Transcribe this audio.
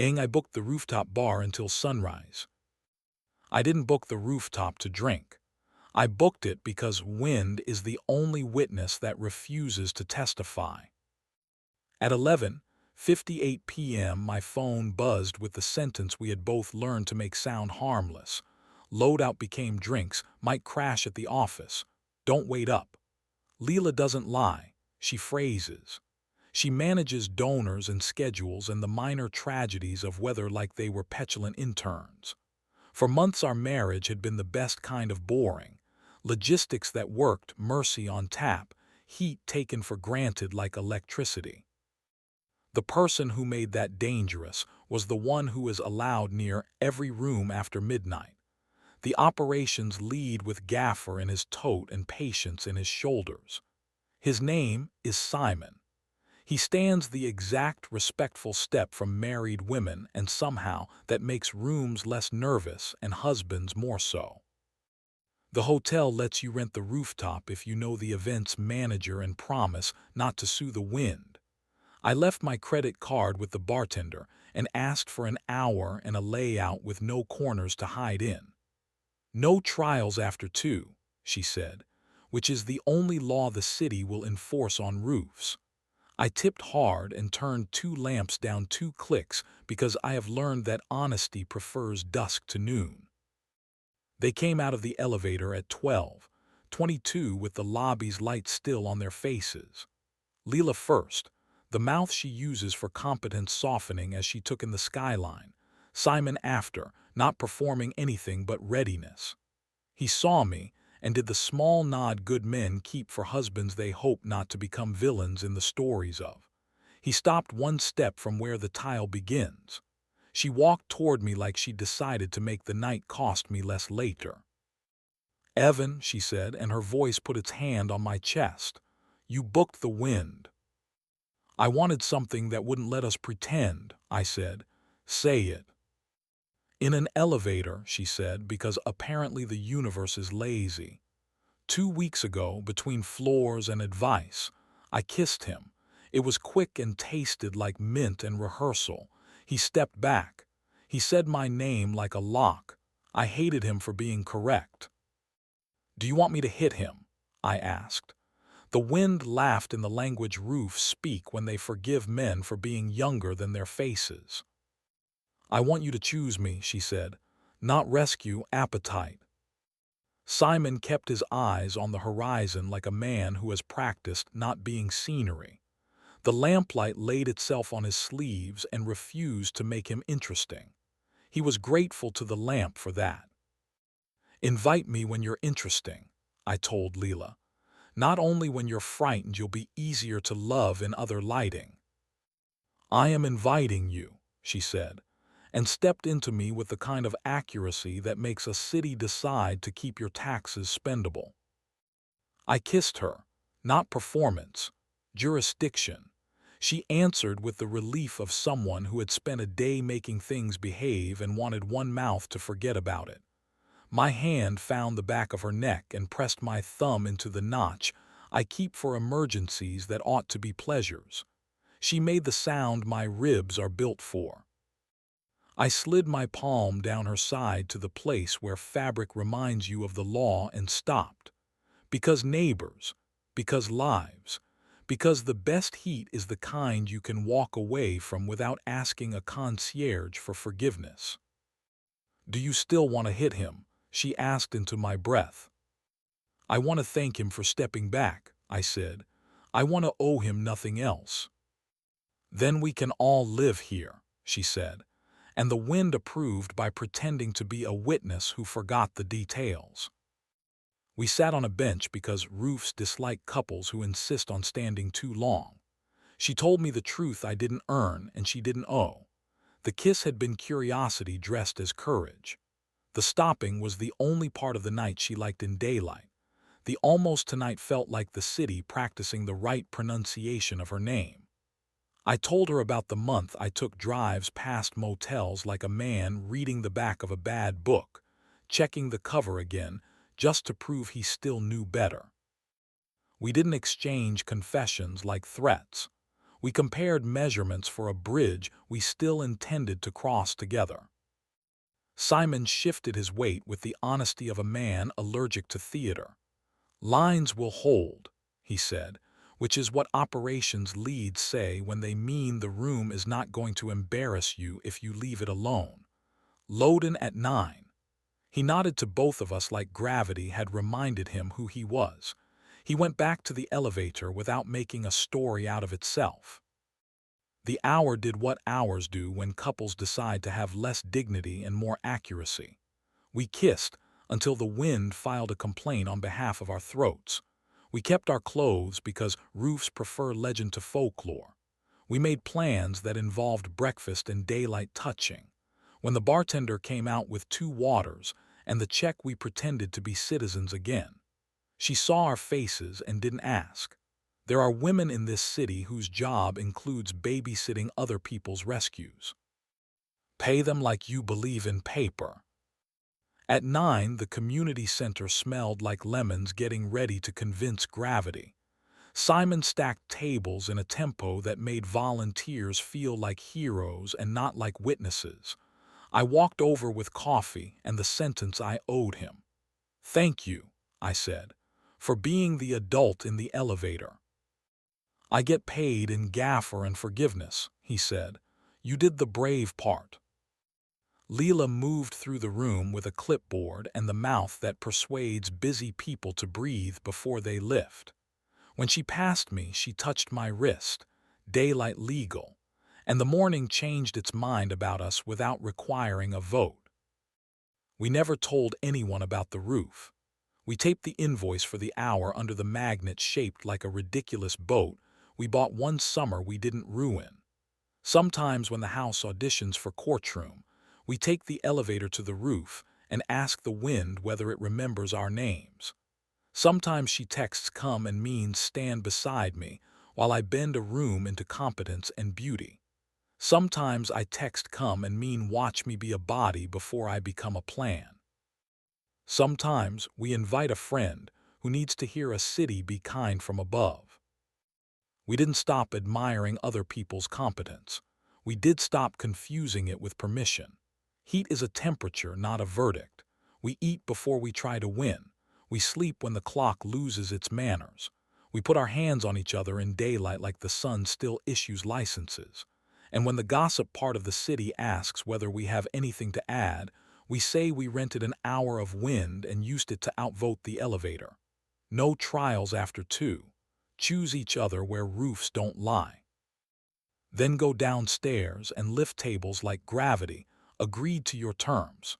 I booked the rooftop bar until sunrise. I didn't book the rooftop to drink. I booked it because wind is the only witness that refuses to testify. At 11:58 p.m., my phone buzzed with the sentence we had both learned to make sound harmless. Loadout became drinks, might crash at the office. Don't wait up. Leela doesn't lie. She phrases. She manages donors and schedules and the minor tragedies of weather like they were petulant interns. For months our marriage had been the best kind of boring. Logistics that worked, mercy on tap, heat taken for granted like electricity. The person who made that dangerous was the one who is allowed near every room after midnight. The operations lead with Gaffer in his tote and Patience in his shoulders. His name is Simon. He stands the exact respectful step from married women, and somehow that makes rooms less nervous and husbands more so. The hotel lets you rent the rooftop if you know the event's manager and promise not to sue the wind. I left my credit card with the bartender and asked for an hour and a layout with no corners to hide in. No trials after 2, she said, which is the only law the city will enforce on roofs. I tipped hard and turned 2 lamps down 2 clicks because I have learned that honesty prefers dusk to noon. They came out of the elevator at 12:22 with the lobby's lights still on their faces. Leela first, the mouth she uses for competence softening as she took in the skyline. Simon after, not performing anything but readiness. He saw me and did the small nod good men keep for husbands they hope not to become villains in the stories of. He stopped 1 step from where the tile begins. She walked toward me like she decided to make the night cost me less later. "Evan," she said, and her voice put its hand on my chest, "you booked the wind." "I wanted something that wouldn't let us pretend," I said. "Say it." "In an elevator," she said, because apparently the universe is lazy. 2 weeks ago, between floors and advice, I kissed him. It was quick and tasted like mint and rehearsal. He stepped back. He said my name like a lock. I hated him for being correct. "Do you want me to hit him?" I asked. The wind laughed in the language roofs speak when they forgive men for being younger than their faces. "I want you to choose me," she said. "Not rescue, appetite." Simon kept his eyes on the horizon like a man who has practiced not being scenery. The lamplight laid itself on his sleeves and refused to make him interesting. He was grateful to the lamp for that. "Invite me when you're interesting," I told Leela. "Not only when you're frightened you'll be easier to love in other lighting." "I am inviting you," she said, and stepped into me with the kind of accuracy that makes a city decide to keep your taxes spendable. I kissed her, not performance, jurisdiction. She answered with the relief of someone who had spent a day making things behave and wanted one mouth to forget about it. My hand found the back of her neck and pressed my thumb into the notch I keep for emergencies that ought to be pleasures. She made the sound my ribs are built for. I slid my palm down her side to the place where fabric reminds you of the law and stopped. Because neighbors, because lives, because the best heat is the kind you can walk away from without asking a concierge for forgiveness. "Do you still want to hit him?" she asked into my breath. "I want to thank him for stepping back," I said. "I want to owe him nothing else." "Then we can all live here," she said, and the wind approved by pretending to be a witness who forgot the details. We sat on a bench because roofs dislike couples who insist on standing too long. She told me the truth I didn't earn and she didn't owe. The kiss had been curiosity dressed as courage. The stopping was the only part of the night she liked in daylight. The almost tonight felt like the city practicing the right pronunciation of her name. I told her about the month I took drives past motels like a man reading the back of a bad book, checking the cover again just to prove he still knew better. We didn't exchange confessions like threats. We compared measurements for a bridge we still intended to cross together. Simon shifted his weight with the honesty of a man allergic to theater. "Lines will hold," he said, which is what operations leads say when they mean the room is not going to embarrass you if you leave it alone. "Loadin' at 9. He nodded to both of us like gravity had reminded him who he was. He went back to the elevator without making a story out of itself. The hour did what hours do when couples decide to have less dignity and more accuracy. We kissed until the wind filed a complaint on behalf of our throats. We kept our clothes because roofs prefer legend to folklore. We made plans that involved breakfast and daylight touching. When the bartender came out with 2 waters and the check, we pretended to be citizens again. She saw our faces and didn't ask. There are women in this city whose job includes babysitting other people's rescues. Pay them like you believe in paper. At 9, the community center smelled like lemons getting ready to convince gravity. Simon stacked tables in a tempo that made volunteers feel like heroes and not like witnesses. I walked over with coffee and the sentence I owed him. "Thank you," I said, "for being the adult in the elevator." "I get paid in gaffer and forgiveness," he said. "You did the brave part." Leela moved through the room with a clipboard and the mouth that persuades busy people to breathe before they lift. When she passed me, she touched my wrist, daylight legal, and the morning changed its mind about us without requiring a vote. We never told anyone about the roof. We taped the invoice for the hour under the magnet shaped like a ridiculous boat we bought one summer we didn't ruin. Sometimes when the house auditions for courtroom, we take the elevator to the roof and ask the wind whether it remembers our names. Sometimes she texts come and means stand beside me while I bend a room into competence and beauty. Sometimes I text come and mean watch me be a body before I become a plan. Sometimes we invite a friend who needs to hear a city be kind from above. We didn't stop admiring other people's competence. We did stop confusing it with permission. Heat is a temperature, not a verdict. We eat before we try to win. We sleep when the clock loses its manners. We put our hands on each other in daylight like the sun still issues licenses. And when the gossip part of the city asks whether we have anything to add, we say we rented an hour of wind and used it to outvote the elevator. No trials after 2. Choose each other where roofs don't lie. Then go downstairs and lift tables like gravity agreed to your terms.